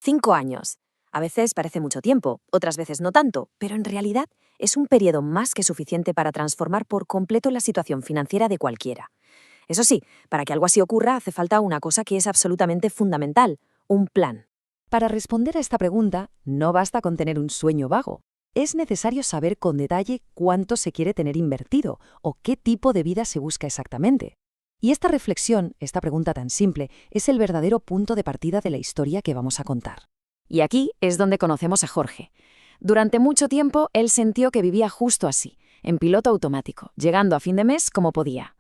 5 años. A veces parece mucho tiempo, otras veces no tanto, pero en realidad es un periodo más que suficiente para transformar por completo la situación financiera de cualquiera. Eso sí, para que algo así ocurra hace falta una cosa que es absolutamente fundamental: un plan. Para responder a esta pregunta, no basta con tener un sueño vago. Es necesario saber con detalle cuánto se quiere tener invertido o qué tipo de vida se busca exactamente. Y esta reflexión, esta pregunta tan simple, es el verdadero punto de partida de la historia que vamos a contar. Y aquí es donde conocemos a Jorge. Durante mucho tiempo él sintió que vivía justo así, en piloto automático, llegando a fin de mes como podía.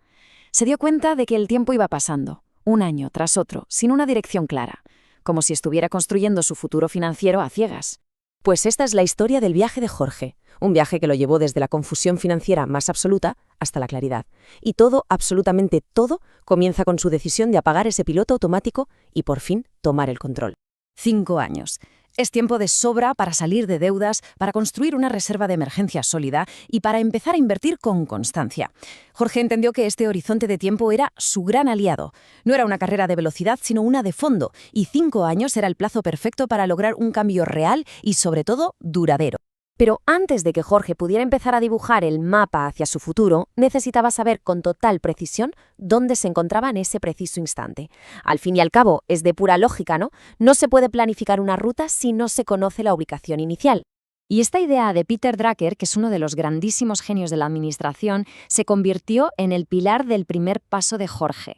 Se dio cuenta de que el tiempo iba pasando, un año tras otro, sin una dirección clara, como si estuviera construyendo su futuro financiero a ciegas. Pues esta es la historia del viaje de Jorge, un viaje que lo llevó desde la confusión financiera más absoluta hasta la claridad. Y todo, absolutamente todo, comienza con su decisión de apagar ese piloto automático y por fin tomar el control. 5 años. Es tiempo de sobra para salir de deudas, para construir una reserva de emergencia sólida y para empezar a invertir con constancia. Jorge entendió que este horizonte de tiempo era su gran aliado. No era una carrera de velocidad, sino una de fondo, y 5 años era el plazo perfecto para lograr un cambio real y, sobre todo, duradero. Pero antes de que Jorge pudiera empezar a dibujar el mapa hacia su futuro, necesitaba saber con total precisión dónde se encontraba en ese preciso instante. Al fin y al cabo, es de pura lógica, ¿no? No se puede planificar una ruta si no se conoce la ubicación inicial. Y esta idea de Peter Drucker, que es uno de los grandísimos genios de la administración, se convirtió en el pilar del primer paso de Jorge.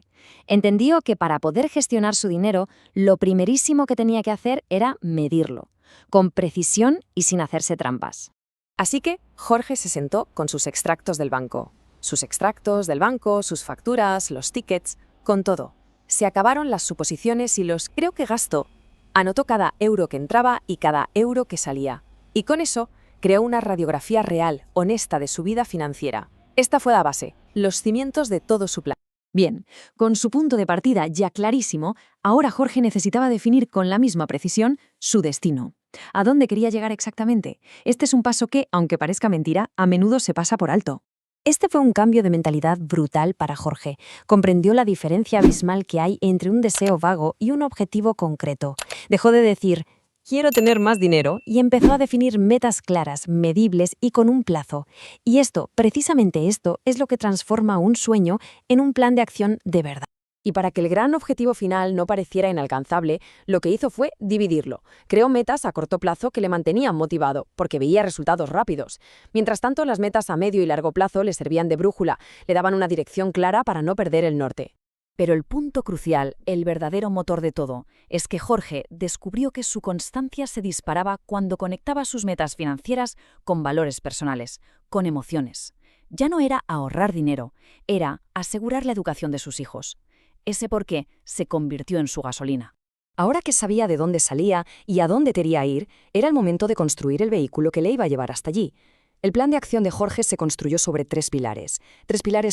Entendió que para poder gestionar su dinero, lo primerísimo que tenía que hacer era medirlo, con precisión y sin hacerse trampas. Así que Jorge se sentó con sus extractos del banco. Sus extractos del banco, sus facturas, los tickets, con todo. Se acabaron las suposiciones y los creo que gastó. Anotó cada euro que entraba y cada euro que salía. Y con eso creó una radiografía real, honesta de su vida financiera. Esta fue la base, los cimientos de todo su plan. Bien, con su punto de partida ya clarísimo, ahora Jorge necesitaba definir con la misma precisión su destino. ¿A dónde quería llegar exactamente? Este es un paso que, aunque parezca mentira, a menudo se pasa por alto. Este fue un cambio de mentalidad brutal para Jorge. Comprendió la diferencia abismal que hay entre un deseo vago y un objetivo concreto. Dejó de decir «quiero tener más dinero» y empezó a definir metas claras, medibles y con un plazo. Y esto, precisamente esto, es lo que transforma un sueño en un plan de acción de verdad. Y para que el gran objetivo final no pareciera inalcanzable, lo que hizo fue dividirlo. Creó metas a corto plazo que le mantenían motivado, porque veía resultados rápidos. Mientras tanto, las metas a medio y largo plazo le servían de brújula, le daban una dirección clara para no perder el norte. Pero el punto crucial, el verdadero motor de todo, es que Jorge descubrió que su constancia se disparaba cuando conectaba sus metas financieras con valores personales, con emociones. Ya no era ahorrar dinero, era asegurar la educación de sus hijos. Ese porqué se convirtió en su gasolina. Ahora que sabía de dónde salía y a dónde quería ir, era el momento de construir el vehículo que le iba a llevar hasta allí. El plan de acción de Jorge se construyó sobre tres pilares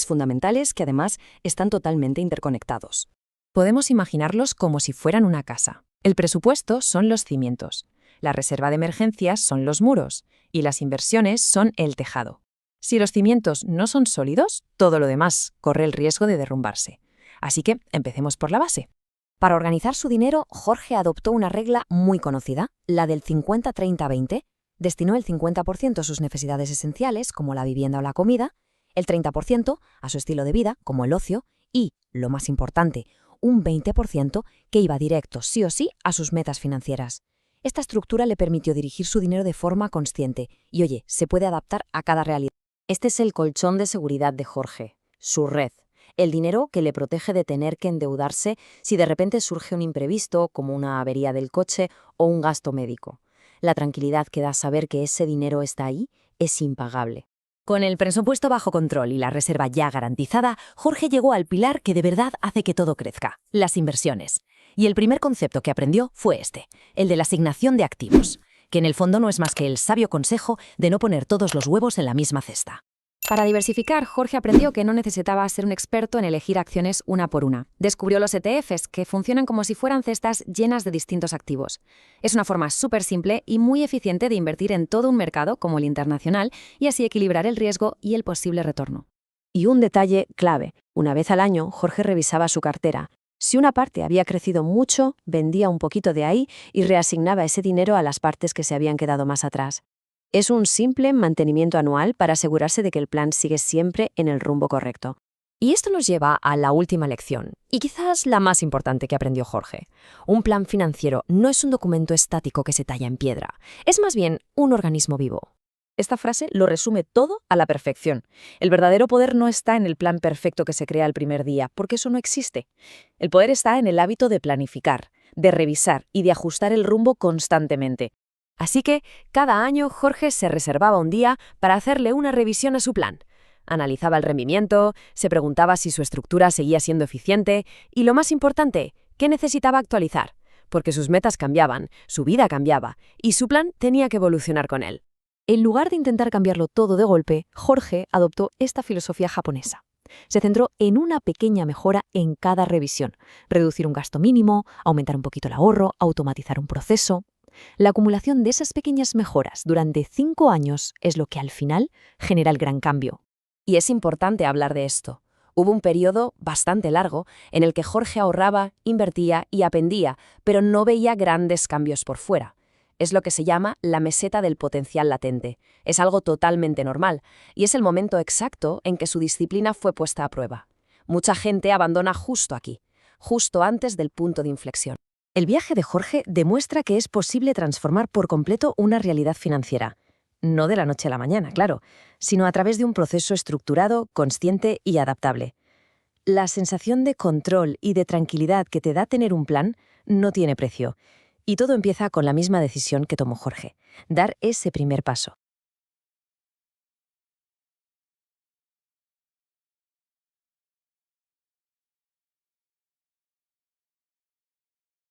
fundamentales que además están totalmente interconectados. Podemos imaginarlos como si fueran una casa. El presupuesto son los cimientos, la reserva de emergencias son los muros y las inversiones son el tejado. Si los cimientos no son sólidos, todo lo demás corre el riesgo de derrumbarse. Así que empecemos por la base. Para organizar su dinero, Jorge adoptó una regla muy conocida, la del 50-30-20. Destinó el 50% a sus necesidades esenciales, como la vivienda o la comida, el 30% a su estilo de vida, como el ocio, y, lo más importante, un 20% que iba directo, sí o sí, a sus metas financieras. Esta estructura le permitió dirigir su dinero de forma consciente y, oye, se puede adaptar a cada realidad. Este es el colchón de seguridad de Jorge, su red. El dinero que le protege de tener que endeudarse si de repente surge un imprevisto, como una avería del coche o un gasto médico. La tranquilidad que da saber que ese dinero está ahí es impagable. Con el presupuesto bajo control y la reserva ya garantizada, Jorge llegó al pilar que de verdad hace que todo crezca: las inversiones. Y el primer concepto que aprendió fue este, el de la asignación de activos, que en el fondo no es más que el sabio consejo de no poner todos los huevos en la misma cesta. Para diversificar, Jorge aprendió que no necesitaba ser un experto en elegir acciones una por una. Descubrió los ETFs, que funcionan como si fueran cestas llenas de distintos activos. Es una forma súper simple y muy eficiente de invertir en todo un mercado como el internacional y así equilibrar el riesgo y el posible retorno. Y un detalle clave: una vez al año, Jorge revisaba su cartera. Si una parte había crecido mucho, vendía un poquito de ahí y reasignaba ese dinero a las partes que se habían quedado más atrás. Es un simple mantenimiento anual para asegurarse de que el plan sigue siempre en el rumbo correcto. Y esto nos lleva a la última lección, y quizás la más importante que aprendió Jorge. Un plan financiero no es un documento estático que se talla en piedra, es más bien un organismo vivo. Esta frase lo resume todo a la perfección. El verdadero poder no está en el plan perfecto que se crea el primer día, porque eso no existe. El poder está en el hábito de planificar, de revisar y de ajustar el rumbo constantemente. Así que, cada año Jorge se reservaba un día para hacerle una revisión a su plan. Analizaba el rendimiento, se preguntaba si su estructura seguía siendo eficiente y, lo más importante, qué necesitaba actualizar, porque sus metas cambiaban, su vida cambiaba y su plan tenía que evolucionar con él. En lugar de intentar cambiarlo todo de golpe, Jorge adoptó esta filosofía japonesa. Se centró en una pequeña mejora en cada revisión, reducir un gasto mínimo, aumentar un poquito el ahorro, automatizar un proceso. La acumulación de esas pequeñas mejoras durante 5 años es lo que al final genera el gran cambio. Y es importante hablar de esto. Hubo un periodo bastante largo en el que Jorge ahorraba, invertía y aprendía, pero no veía grandes cambios por fuera. Es lo que se llama la meseta del potencial latente. Es algo totalmente normal, y es el momento exacto en que su disciplina fue puesta a prueba. Mucha gente abandona justo aquí, justo antes del punto de inflexión. El viaje de Jorge demuestra que es posible transformar por completo una realidad financiera. No de la noche a la mañana, claro, sino a través de un proceso estructurado, consciente y adaptable. La sensación de control y de tranquilidad que te da tener un plan no tiene precio. Y todo empieza con la misma decisión que tomó Jorge, dar ese primer paso.